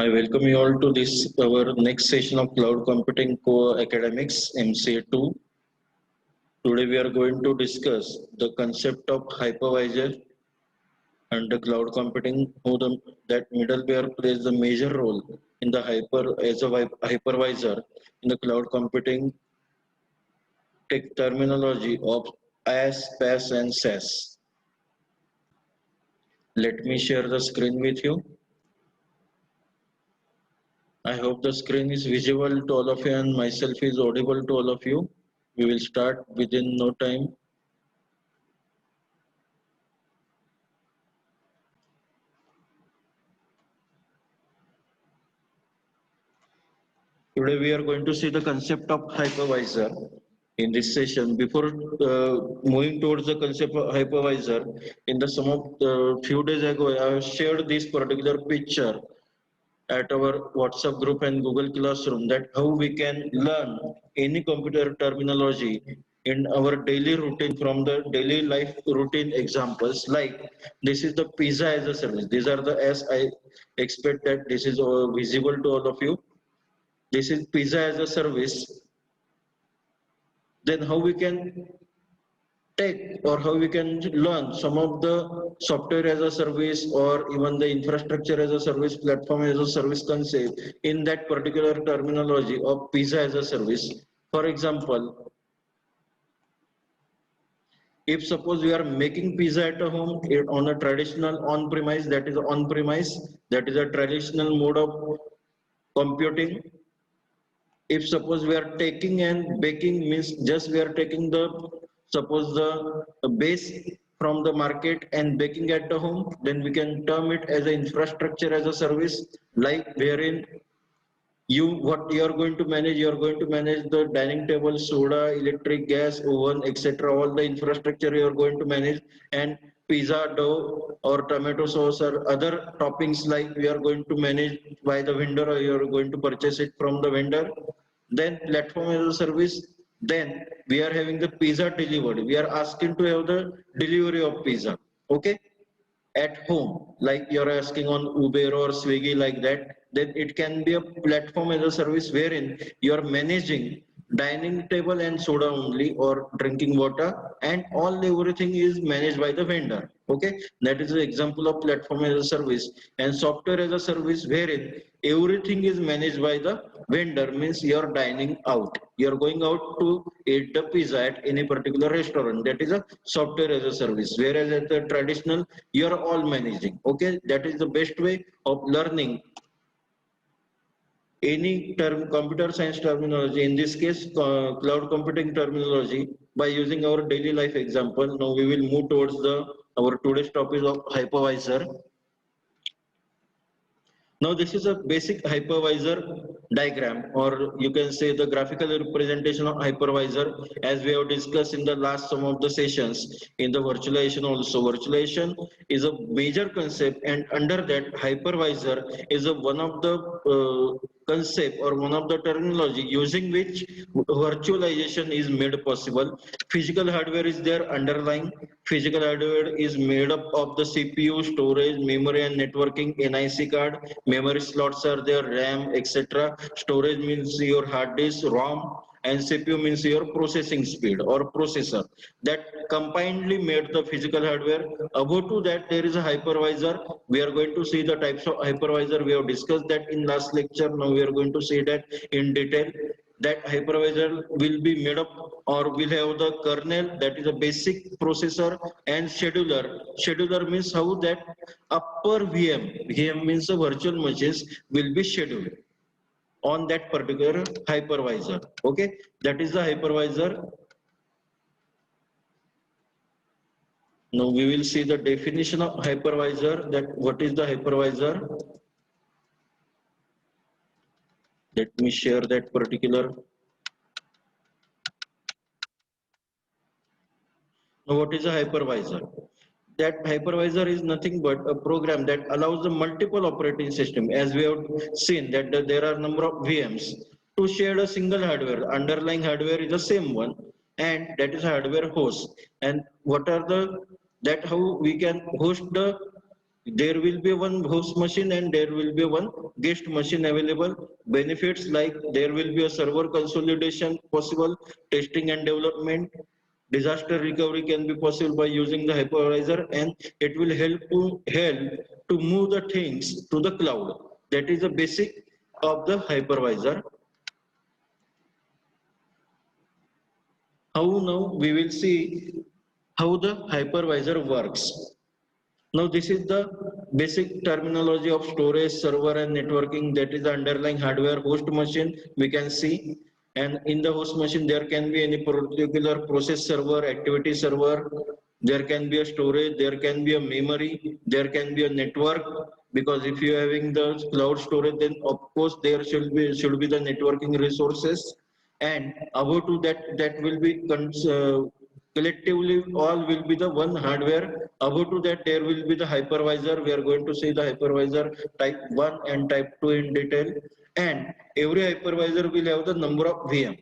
I welcome you all to this our next session of Cloud Computing Core Academics MCA2. Today we are going to discuss the concept of hypervisor and the cloud computing. That middleware plays the major role in the hypervisor in the cloud computing tech terminology of IaaS, PaaS, and SaaS. Let me share the screen with you. I hope the screen is visible to all of you and myself is audible to all of you. We will start within no time. Today we are going to see the concept of hypervisor in this session. Before moving towards the concept of hypervisor, in the some of few days ago, I have shared this particular picture at our WhatsApp group and Google Classroom that how we can learn any computer terminology in our daily routine from the daily life routine examples. Like this is the pizza as a service. These are the as I expect that this is visible to all of you. This is pizza as a service. Then how we can take or how we can learn some of the software as a service or even the infrastructure as a service, platform as a service concept in that particular terminology of pizza as a service. For example, if suppose we are making pizza at a home on a traditional on-premise, that is a traditional mode of computing. If suppose we are taking and baking means just we are taking the suppose the base from the market and baking at the home, then we can term it as an infrastructure as a service, like wherein what you are going to manage, you are going to manage the dining table, soda, electric, gas, oven, etc. All the infrastructure you are going to manage, and pizza dough or tomato sauce or other toppings like we are going to manage by the vendor, or you are going to purchase it from the vendor. Then platform as a service, then we are having the pizza delivered, we are asking to have the delivery of pizza, okay, at home, like you're asking on Uber or Swiggy like that. Then it can be a platform as a service wherein you're managing dining table and soda only or drinking water, and all everything is managed by the vendor, okay. That is the example of platform as a service. And software as a service, wherein everything is managed by the vendor, means you're dining out, you're going out to eat the pizza at any particular restaurant, that is a software as a service. Whereas at the traditional, you're all managing, okay. That is the best way of learning any term computer science terminology, in this case cloud computing terminology, by using our daily life example. Now we will move towards the our today's topic of hypervisor. Now this is a basic hypervisor diagram, or you can say the graphical representation of hypervisor, as we have discussed in the last some of the sessions in the virtualization also. Virtualization is a major concept, and under that hypervisor is a one of the concept or one of the terminology using which virtualization is made possible. Physical hardware is there underlying. Physical hardware is made up of the CPU, storage, memory and networking, NIC card, memory slots are there, RAM, etc. Storage means your hard disk, ROM, and CPU means your processing speed or processor. That combinedly made the physical hardware. Above to that, there is a hypervisor. We are going to see the types of hypervisor. We have discussed that in last lecture. Now we are going to see that in detail. That hypervisor will be made up or will have the kernel, that is a basic processor, and scheduler. Scheduler means how that upper VM means the virtual machines will be scheduled on that particular hypervisor, okay. That is the hypervisor. Now we will see the definition of hypervisor, that what is the hypervisor. Let me share that particular. Now what is a hypervisor? That hypervisor is nothing but a program that allows the multiple operating system, as we have seen that there are number of VMs, to share a single hardware. Underlying hardware is the same one, and that is hardware host. And what are the that how we can host the There will be one host machine and there will be one guest machine available. Benefits like there will be a server consolidation possible, testing and development, disaster recovery can be possible by using the hypervisor, and it will help to move the things to the cloud. That is the basic of the hypervisor. How now we will see how the hypervisor works. Now this is the basic terminology of storage, server and networking. That is the underlying hardware host machine we can see. And in the host machine there can be any particular process server, activity server, there can be a storage, there can be a memory, there can be a network, because if you are having the cloud storage then of course there should be the networking resources. And above to that will be collectively all will be the one hardware. Above to that there will be the hypervisor. We are going to see the hypervisor type 1 and type 2 in detail. And every hypervisor will have the number of VM,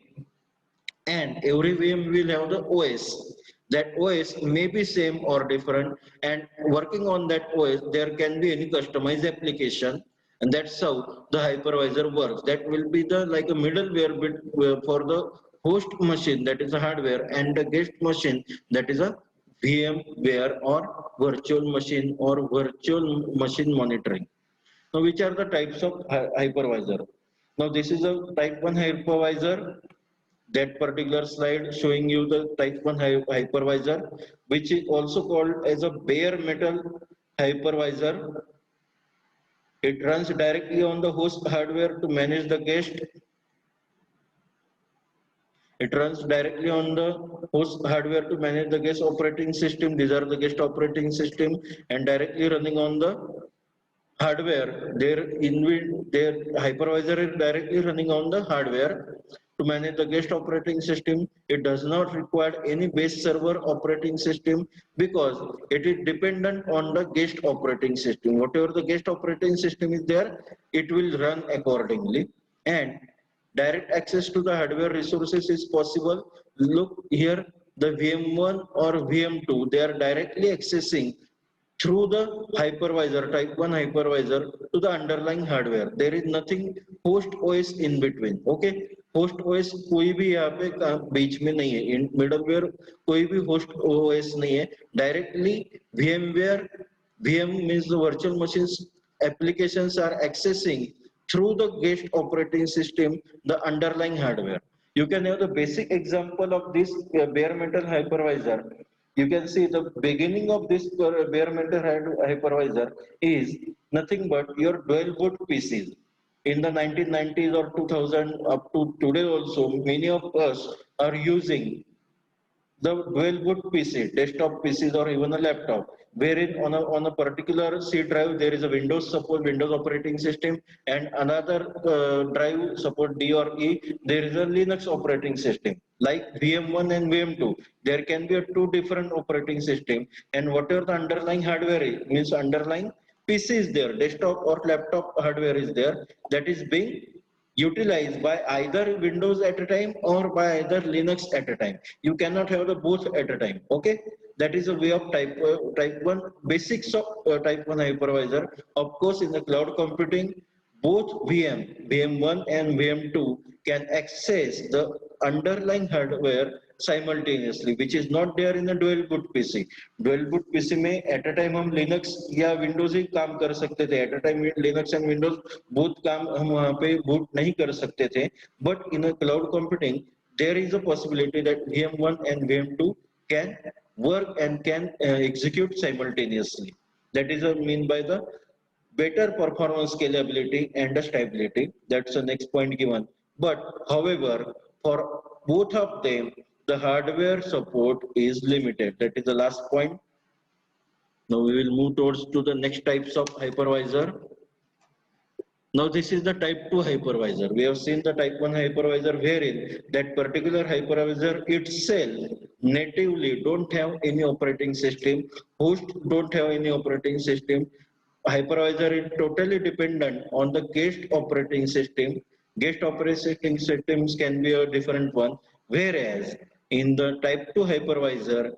and every VM will have the OS. That OS may be same or different, and working on that OS there can be any customized application, and that's how the hypervisor works. That will be the like a middleware bit for the host machine, that is a hardware, and the guest machine, that is a VMware or virtual machine or virtual machine monitoring. Now, which are the types of hypervisor? Now, this is a type 1 hypervisor. That particular slide showing you the type 1 hypervisor, which is also called as a bare metal hypervisor. It runs directly on the host hardware to manage the guest. It runs directly on the host hardware to manage the guest operating system. These are the guest operating system, and directly running on the hardware. Their hypervisor is directly running on the hardware to manage the guest operating system. It does not require any base server operating system because it is dependent on the guest operating system. Whatever the guest operating system is there, it will run accordingly. And direct access to the hardware resources is possible. Look here, the VM1 or VM2, they are directly accessing through the hypervisor, type 1 hypervisor, to the underlying hardware. There is nothing host OS in between. Okay, host OS कोई भी यहाँ पे बीच में नहीं है, in middleware कोई भी host OS नहीं है. Directly VMware, VM means the virtual machines applications are accessing through the guest operating system the underlying hardware. You can have the basic example of this bare metal hypervisor. You can see the beginning of this bare metal hypervisor is nothing but your dual boot PCs. In the 1990s or 2000 up to today also, many of us are using the dual boot PC, desktop PCs or even a laptop, wherein on a particular C drive there is a Windows support, Windows operating system, and another drive support D or E, there is a Linux operating system. Like VM1 and VM2, there can be a two different operating system, and whatever the underlying hardware is, means underlying PC is there, desktop or laptop hardware is there, that is being utilized by either Windows at a time or by either Linux at a time. You cannot have the both at a time. Okay, that is a way of type 1 basics of type 1 hypervisor. Of course, in the cloud computing, both VM1 and VM2 can access the underlying hardware simultaneously, which is not there in the dual boot PC. Dual boot PC में at a time हम Linux या Windows ही काम कर सकते थे. At a time Linux and Windows both काम हम वहाँ पे boot नहीं कर सकते थे. But in a cloud computing, there is a possibility that VM1 and VM2 can work and can execute simultaneously. That is a mean by the better performance scalability and the stability. That's the next point given. But however, for both of them, the hardware support is limited. That is the last point. Now we will move towards to the next types of hypervisor. Now this is the type 2 hypervisor. We have seen the type 1 hypervisor wherein that particular hypervisor itself natively don't have any operating system, host don't have any operating system. Hypervisor is totally dependent on the guest operating system. Guest operating systems can be a different one. Whereas in the type 2 hypervisor,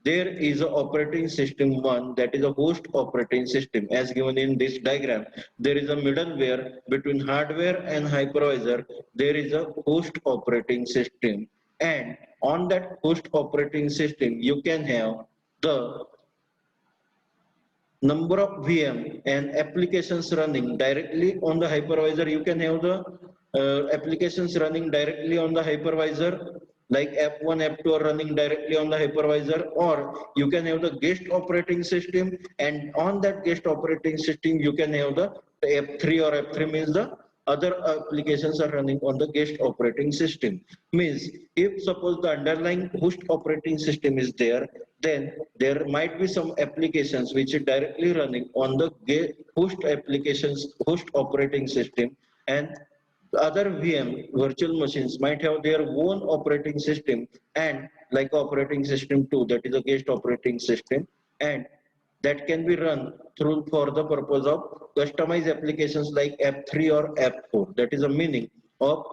there is a operating system one, that is a host operating system as given in this diagram. There is a middleware between hardware and hypervisor. There is a host operating system, and on that host operating system you can have the number of VM and applications running directly on the hypervisor. You can have the applications running directly on the hypervisor, like app1 app2 are running directly on the hypervisor, or you can have the guest operating system, and on that guest operating system you can have the f3, or f3 means the other applications are running on the guest operating system. Means if suppose the underlying host operating system is there, then there might be some applications which are directly running on the host applications, host operating system, and other VM virtual machines might have their own operating system, and like operating system 2, that is a guest operating system, and that can be run through for the purpose of customized applications like app3 or app4. That is the meaning of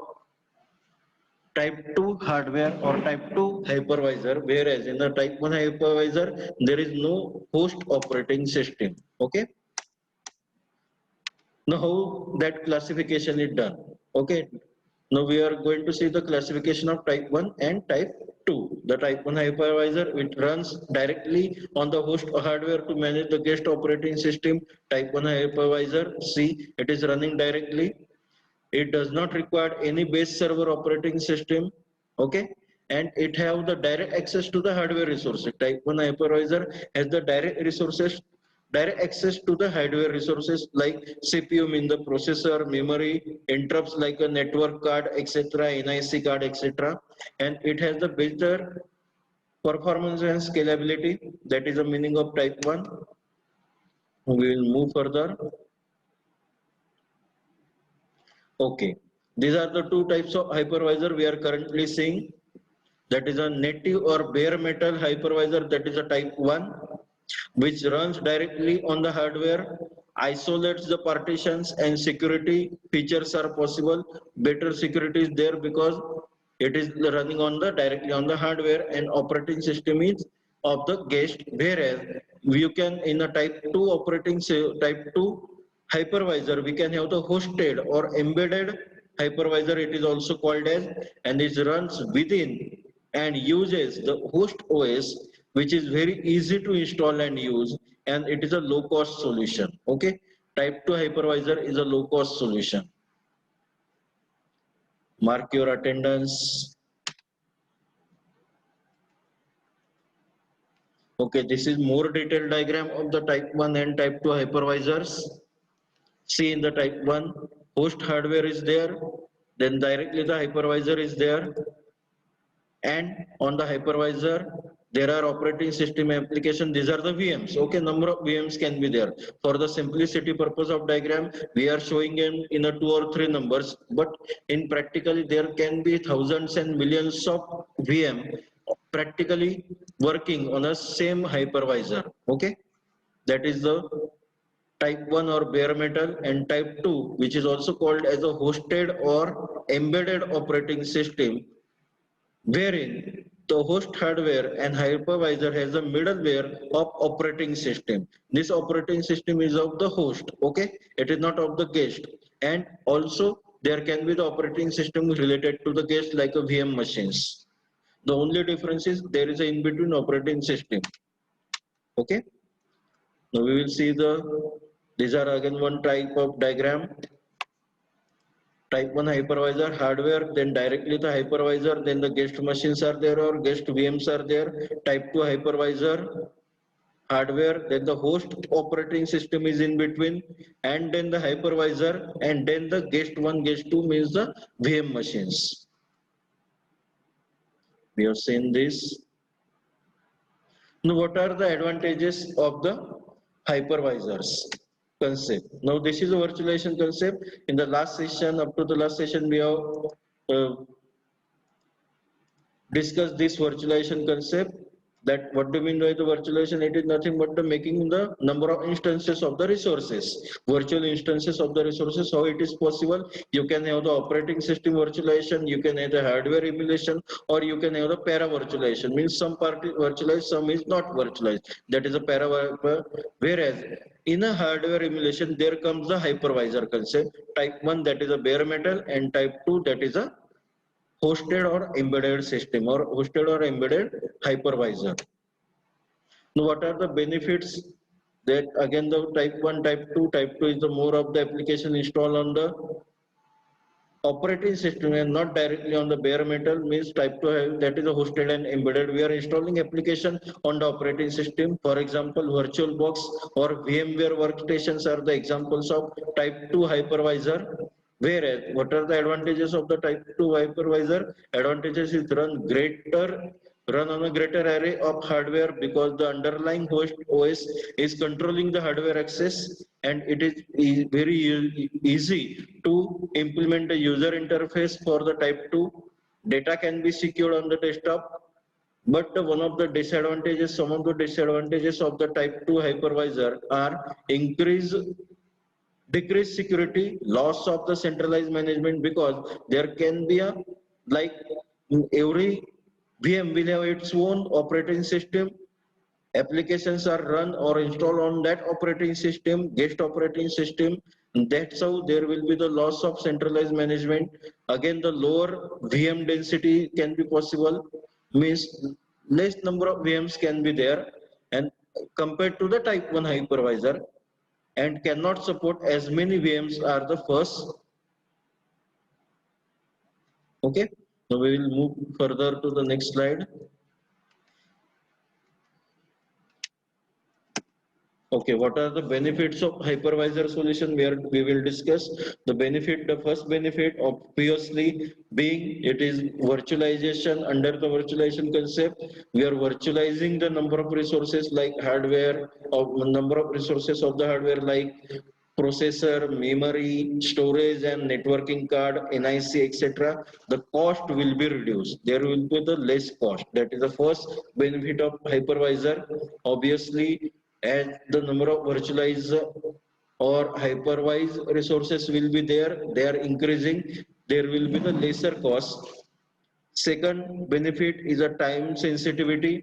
type 2 hardware or type 2 hypervisor, whereas in the type 1 hypervisor there is no host operating system. Okay, now how that classification is done? Okay, now we are going to see the classification of type 1 and type 2. The type 1 hypervisor, which runs directly on the host hardware to manage the guest operating system. Type 1 hypervisor, see, it is running directly. It does not require any base server operating system. Okay, and it have the direct access to the hardware resources. Type 1 hypervisor has the direct access to the hardware resources like CPU, mean the processor, memory, interrupts like a network card, etc., NIC card, etc., and it has the better performance and scalability. That is the meaning of type 1. We will move further. Okay, these are the two types of hypervisor we are currently seeing. That is a native or bare metal hypervisor, that is a type 1, which runs directly on the hardware, isolates the partitions, and security features are possible. Better security is there because it is running on the directly on the hardware, and operating system is of the guest. Whereas you can in a type 2 type 2 hypervisor, we can have the hosted or embedded hypervisor, it is also called as, and it runs within and uses the host OS, which is very easy to install and use, and it is a low cost solution. Okay, type 2 hypervisor is a low cost solution. Mark your attendance. Okay, this is more detailed diagram of the type 1 and type 2 hypervisors. See, in the type 1, host hardware is there, then directly the hypervisor is there, and on the hypervisor there are operating system application. These are the VMs. Okay, number of VMs can be there. For the simplicity purpose of diagram, we are showing in a 2 or 3 numbers, but in practically there can be thousands and millions of VM practically working on a same hypervisor. Okay, that is the type 1 or bare metal, and type 2, which is also called as a hosted or embedded operating system, wherein the host hardware and hypervisor has a middleware of operating system. This operating system is of the host. Okay, it is not of the guest, and also there can be the operating system related to the guest like a VM machines. The only difference is there is a in between operating system. Okay, now we will see these are again one type of diagram. Type 1 hypervisor hardware, then directly the hypervisor, then the guest machines are there or guest VMs are there. Type 2 hypervisor hardware, then the host operating system is in between, and then the hypervisor, and then the guest 1, guest 2 means the VM machines. We have seen this. Now, what are the advantages of the hypervisors concept? Now, this is a virtualization concept. In the last session, up to the last session, we have discussed this virtualization concept. That what do you mean by the virtualization? It is nothing but the making the number of instances of the resources, virtual instances of the resources. How it is possible? You can have the operating system virtualization, you can have the hardware emulation, or you can have the para virtualization, means some part is virtualized, some is not virtualized. That is a para. Whereas in a hardware emulation there comes the hypervisor concept. Type 1, that is a bare metal, and type 2, that is a hosted or embedded system, or hosted or embedded hypervisor. Now, what are the benefits? That again the type 1, type 2. Type 2 is the more of the application installed on the operating system and not directly on the bare metal, means type 2 that is a hosted and embedded. We are installing application on the operating system. For example, VirtualBox or VMware workstations are the examples of type 2 hypervisor. Whereas, what are the advantages of the type 2 hypervisor? Advantages is run on a greater array of hardware, because the underlying host OS is controlling the hardware access, and it is very easy to implement a user interface for the type 2. Data can be secured on the desktop. But one of the disadvantages, some of the disadvantages of the type 2 hypervisor are decreased security, loss of the centralized management, because there can be a, like, every VM will have its own operating system. Applications are run or installed on that operating system, guest operating system. That's how there will be the loss of centralized management. Again, the lower VM density can be possible, means less number of VMs can be there, and compared to the type 1 hypervisor, and cannot support as many VMs are the first. Okay, so we will move further to the next slide. Okay, what are the benefits of hypervisor solution? Where we will discuss the benefit. The first benefit obviously being it is virtualization. Under the virtualization concept, we are virtualizing the number of resources like hardware, of number of resources of the hardware like processor, memory, storage, and networking card, NIC, etc. The cost will be reduced. There will be the less cost. That is the first benefit of hypervisor. Obviously, as the number of virtualized or hypervised resources will be there, they are increasing. There will be the lesser cost. Second benefit is a time sensitivity.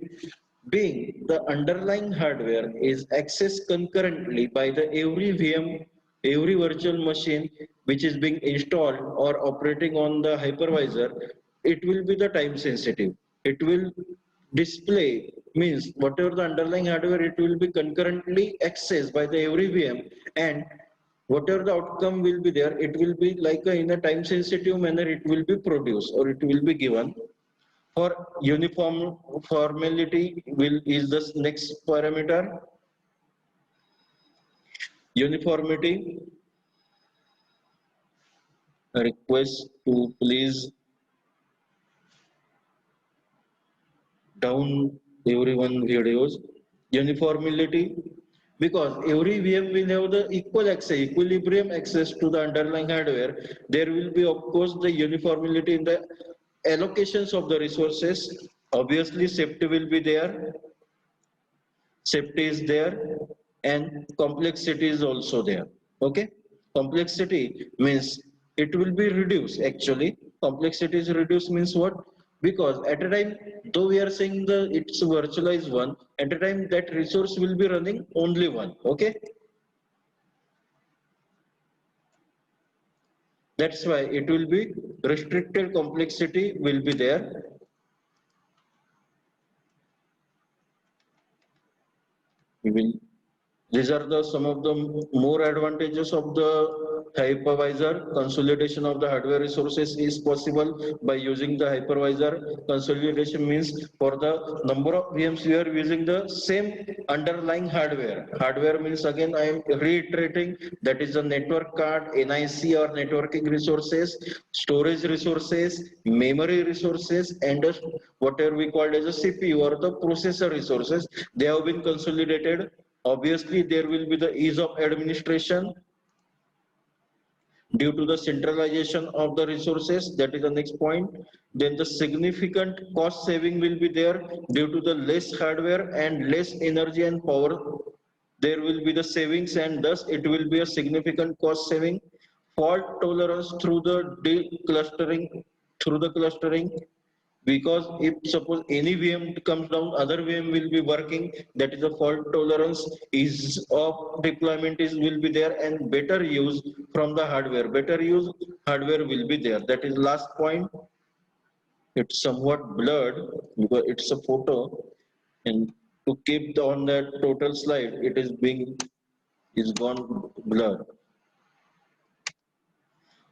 Being the underlying hardware is accessed concurrently by the every VM, every virtual machine which is being installed or operating on the hypervisor, it will be the time sensitive. It will display, means whatever the underlying hardware, it will be concurrently accessed by the every VM, and whatever the outcome will be there, it will be like in a time sensitive manner, it will be produced or it will be given. For uniform formality will is the next parameter. Uniformity, I request to please down everyone videos. Uniformity, because every VM will have the equal access, equilibrium access to the underlying hardware. There will be, of course, the uniformity in the allocations of the resources. Obviously, safety will be there. Safety is there, and complexity is also there. Okay, complexity means it will be reduced. Actually, complexity is reduced means what? Because at a time, though we are saying the it's virtualized one, at a time that resource will be running only one. Okay, that's why it will be restricted complexity will be there. We will, these are the some of the more advantages of the hypervisor. Consolidation of the hardware resources is possible by using the hypervisor. Consolidation means for the number of VMs we are using the same underlying hardware. Hardware means, again I am reiterating, that is the network card, NIC or networking resources, storage resources, memory resources, and whatever we call as a CPU or the processor resources. They have been consolidated. Obviously, there will be the ease of administration. due to the centralization of the resources. That is the next point. Then the significant cost saving will be there due to the less hardware and less energy and power. There will be the savings, and thus it will be a significant cost saving. Fault tolerance through the declustering, through the clustering, because if suppose any VM comes down, other VM will be working. That is a fault tolerance is of deployment is will be there, and better use from the hardware, better use hardware will be there. That is last point. It's somewhat blurred because it's a photo, and to keep on that total slide it is being is gone blurred.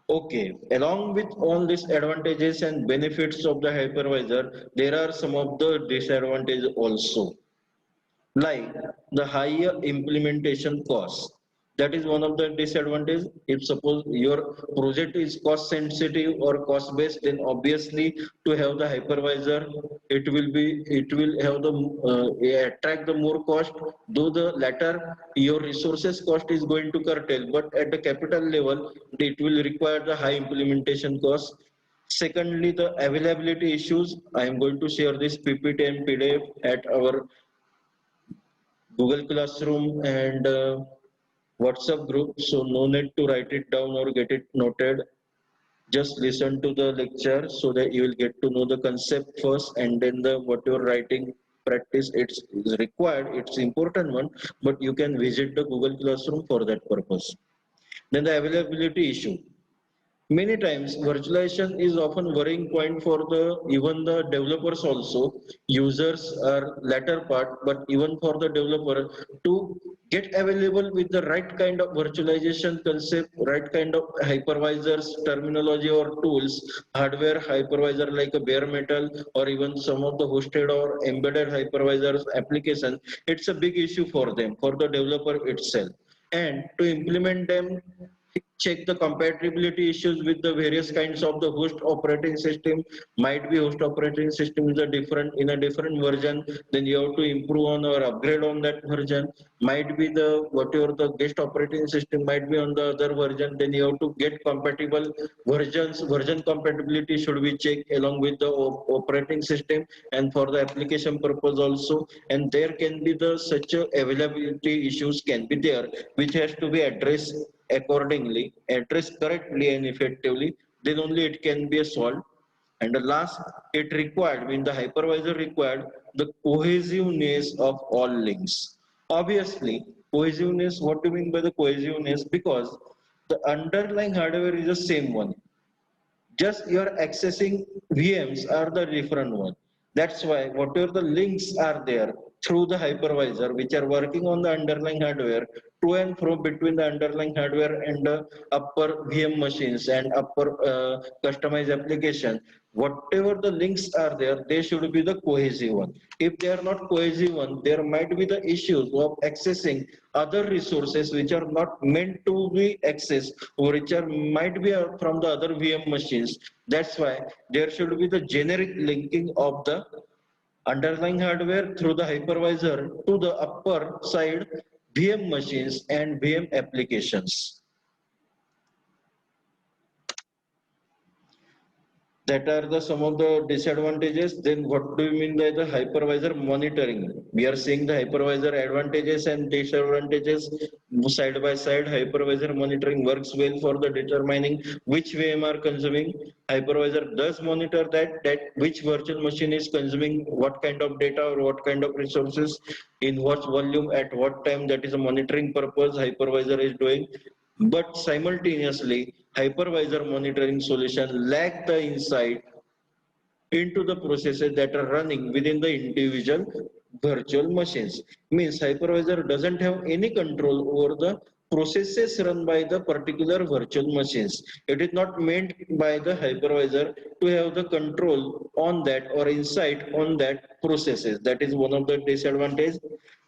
Okay, along with all these advantages and benefits of the hypervisor, there are some of the disadvantages also, like the higher implementation cost. That is one of the disadvantages. If suppose your project is cost sensitive or cost based, then obviously to have the hypervisor, it will have the attract the more cost. Though the latter your resources cost is going to curtail, but at the capital level it will require the high implementation cost. Secondly, the availability issues. I am going to share this PPT and PDF at our Google Classroom and WhatsApp group, so no need to write it down or get it noted. Just listen to the lecture so that you will get to know the concept first, and then the what you're writing practice it's is required. It's important one, but you can visit the Google Classroom for that purpose. Then the availability issue. Many times virtualization is often worrying point for the even the developers also. Users are latter part, but even for the developer to get available with the right kind of virtualization concept, right kind of hypervisors, terminology or tools, hardware hypervisor like a bare metal or even some of the hosted or embedded hypervisors application, it's a big issue for them, for the developer itself. And to implement them, check the compatibility issues with the various kinds of the host operating system. Might be host operating system is a different in a different version, then you have to improve on or upgrade on that version. Might be the whatever the guest operating system might be on the other version, then you have to get compatible versions. Version compatibility should be checked along with the operating system and for the application purpose also. And there can be the such a availability issues can be there, which has to be addressed accordingly, addressed correctly and effectively, then only it can be solved. And the last, it required, when the hypervisor required the cohesiveness of all links. Obviously, cohesiveness, what do you mean by the cohesiveness? Because the underlying hardware is the same one, just your accessing VMs are the different one. That's why whatever the links are there through the hypervisor, which are working on the underlying hardware, to and fro between the underlying hardware and the upper VM machines and upper customized application, whatever the links are there, they should be the cohesive one. If they are not cohesive one, there might be the issues of accessing other resources which are not meant to be accessed, or which are might be from the other VM machines. That's why there should be the generic linking of the underlying hardware through the hypervisor to the upper side VM machines and VM applications. That are the some of the disadvantages. Then what do you mean by the hypervisor monitoring? We are seeing the hypervisor advantages and disadvantages side by side. Hypervisor monitoring works well for the determining which VM are consuming. Hypervisor does monitor that which virtual machine is consuming what kind of data or what kind of resources in what volume at what time. That is a monitoring purpose hypervisor is doing. But simultaneously, hypervisor monitoring solution lack the insight into the processes that are running within the individual virtual machines. Means hypervisor doesn't have any control over the processes run by the particular virtual machines. It is not meant by the hypervisor to have the control on that or insight on that processes. That is one of the disadvantages.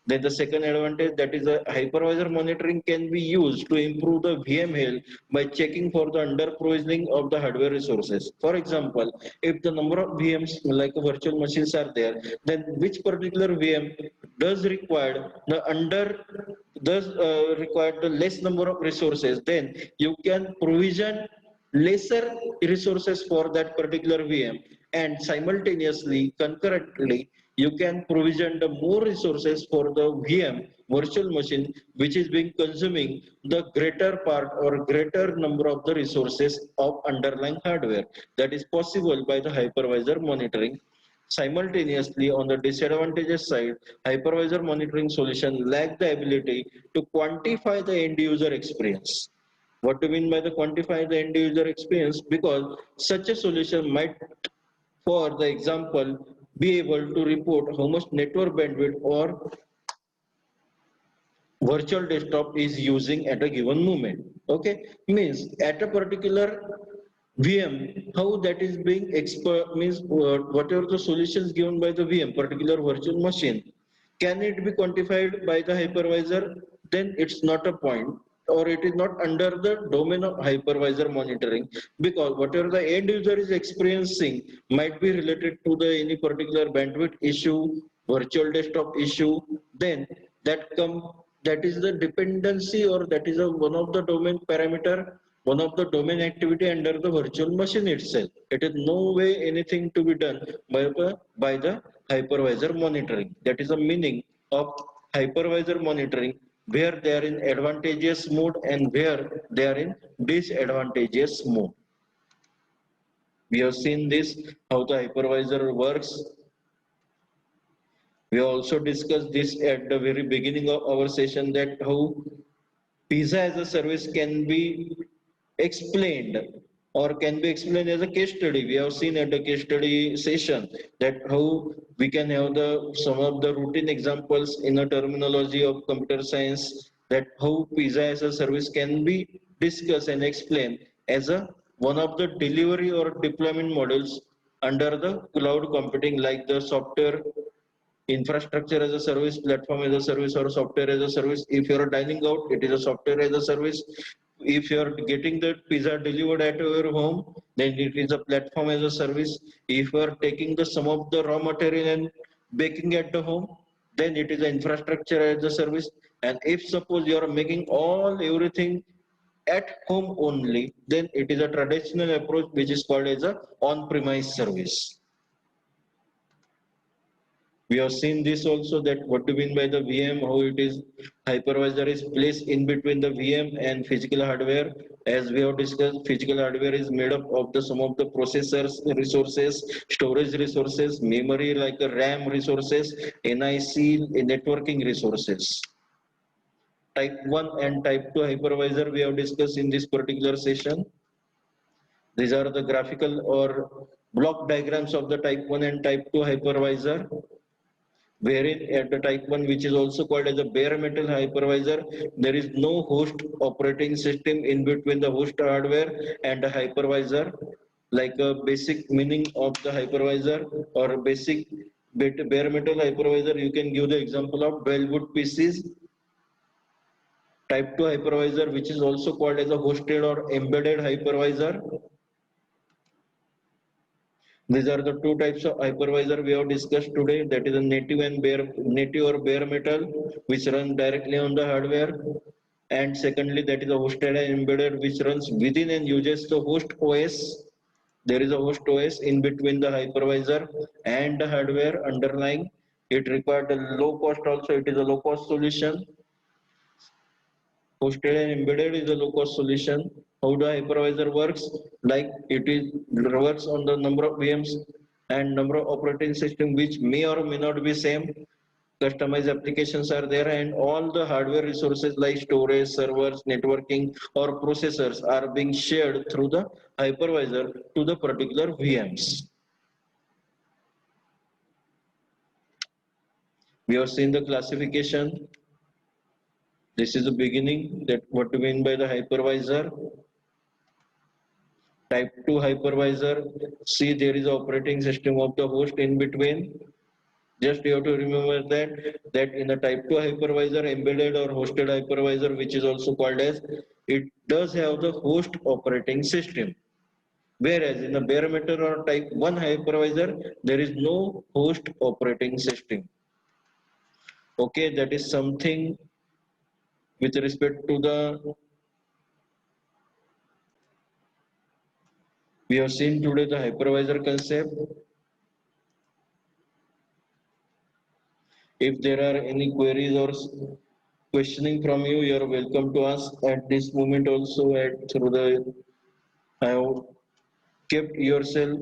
Then the second advantage, that is a hypervisor monitoring can be used to improve the VM health by checking for the under provisioning of the hardware resources. For example, if the number of VMs like virtual machines are there, then which particular VM does require the under thus require the less number of resources, then you can provision lesser resources for that particular VM, and simultaneously, concurrently, you can provision the more resources for the VM virtual machine, which is being consuming the greater part or greater number of the resources of underlying hardware. That is possible by the hypervisor monitoring. Simultaneously, on the disadvantages side, hypervisor monitoring solution lack the ability to quantify the end user experience. What do you mean by the quantify the end user experience? Because such a solution might, for the example, be able to report how much network bandwidth or virtual desktop is using at a given moment. Okay, means at a particular VM, how that is being expert means whatever the solutions given by the VM, particular virtual machine, can it be quantified by the hypervisor? Then it's not a point, or it is not under the domain of hypervisor monitoring, because whatever the end user is experiencing might be related to the any particular bandwidth issue, virtual desktop issue. Then that come, that is the dependency, or that is a one of the domain parameter, one of the domain activity under the virtual machine itself. It is no way anything to be done by the hypervisor monitoring. That is the meaning of hypervisor monitoring, where they are in advantageous mode and where they are in disadvantageous mode. We have seen this, how the hypervisor works. We also discussed this at the very beginning of our session, that how pizza as a service can be explained, or can be explained as a case study. We have seen at the case study session that how we can have the some of the routine examples in a terminology of computer science, that how pizza as a service can be discussed and explained as a one of the delivery or deployment models under the cloud computing, like the software infrastructure as a service, platform as a service, or software as a service. If you're dining out, it is a software as a service. If you're getting the pizza delivered at your home, then it is a platform as a service. If you're taking the some of the raw material and baking at the home, then it is an infrastructure as a service. And if suppose you are making all everything at home only, then it is a traditional approach, which is called as a on-premise service. We have seen this also, that what do you mean by the VM, how it is hypervisor is placed in between the VM and physical hardware. As we have discussed, physical hardware is made up of the some of the processors resources, storage resources, memory like the RAM resources, NIC networking resources. Type 1 and type 2 hypervisor we have discussed in this particular session. These are the graphical or block diagrams of the type 1 and type 2 hypervisor, wherein at the type 1, which is also called as a bare metal hypervisor, there is no host operating system in between the host hardware and the hypervisor. Like a basic meaning of the hypervisor or basic bare metal hypervisor, you can give the example of Dellwood PCs. Type 2 hypervisor, which is also called as a hosted or embedded hypervisor. These are the two types of hypervisor we have discussed today. That is a native and native or bare metal, which run directly on the hardware. And secondly, that is a hosted and embedded, which runs within and uses the host OS. There is a host OS in between the hypervisor and the hardware underlying. It required a low cost also. It is a low cost solution. Hosted and embedded is a low-cost solution. How the hypervisor works? Like it is works on the number of VMs and number of operating system, which may or may not be same. Customized applications are there, and all the hardware resources like storage, servers, networking, or processors are being shared through the hypervisor to the particular VMs. We have seen the classification. This is the beginning, that what do you mean by the hypervisor. Type 2 hypervisor, see there is operating system of the host in between. Just you have to remember that in the type 2 hypervisor, embedded or hosted hypervisor, which is also called as, it does have the host operating system. Whereas in the bare metal or type 1 hypervisor, there is no host operating system. Okay, that is something with respect to the, we have seen today the hypervisor concept. If there are any queries or questioning from you, you are welcome to ask at this moment also through the, I have kept yourself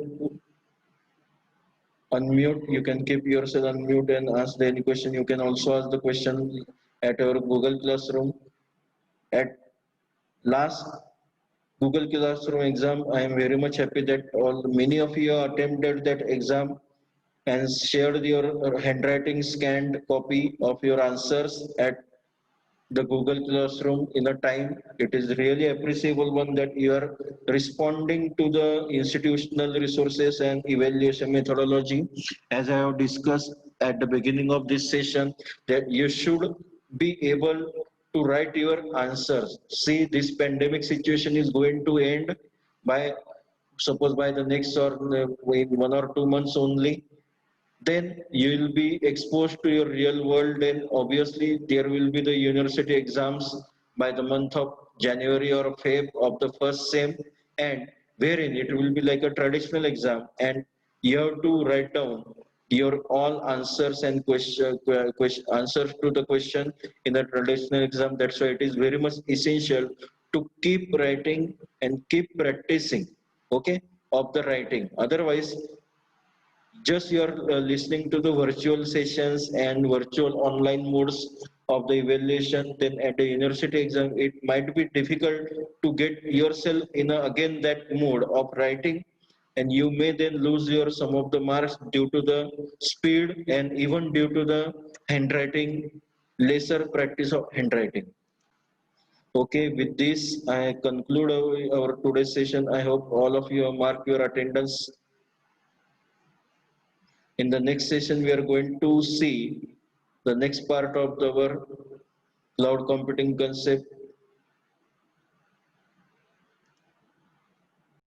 unmute. You can keep yourself unmute and ask any question. You can also ask the question at our Google Classroom. At last Google Classroom exam, I am very much happy that all many of you attempted that exam and shared your handwriting scanned copy of your answers at the Google Classroom in a time. It is really appreciable one that you are responding to the institutional resources and evaluation methodology. As I have discussed at the beginning of this session, that you should be able to write your answers. See, this pandemic situation is going to end by, suppose by the next or in 1 or 2 months only, then you will be exposed to your real world, and obviously there will be the university exams by the month of January or Feb of the first sem, and wherein it will be like a traditional exam and you have to write down your all answers and answers to the question in the traditional exam. That's why it is very much essential to keep writing and keep practicing, okay, of the writing. Otherwise, just you're listening to the virtual sessions and virtual online modes of the evaluation, then at the university exam it might be difficult to get yourself in again that mode of writing, and you may then lose your some of the marks due to the speed and even due to the handwriting, lesser practice of handwriting. Okay, with this I conclude our today's session. I hope all of you have marked your attendance. In the next session, we are going to see the next part of our cloud computing concept,